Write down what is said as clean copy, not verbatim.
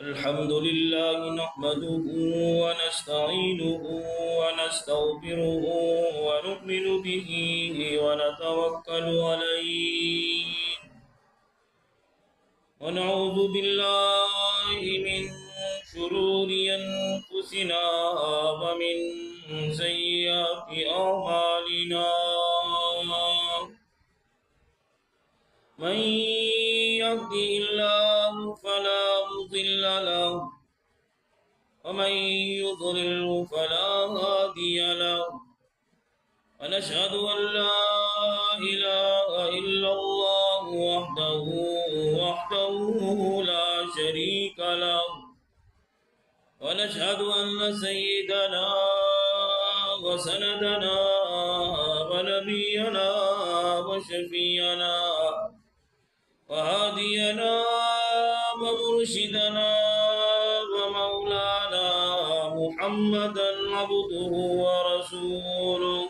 الحمد لله نحمده ونستعينه ونستغفره ونؤمن به ونتوكل عليه ونعوذ بالله من شرور أنفسنا ومن سيئات أعمالنا من يهده الله فلا مضل له ومن يضلل فلا هادي له ونشهد أن لا إله إلا الله وحده لا شريك له ونشهد أن سيدنا وسندنا ونبينا وشفينا وهادينا ومرشدنا ومولانا محمدا عبده ورسوله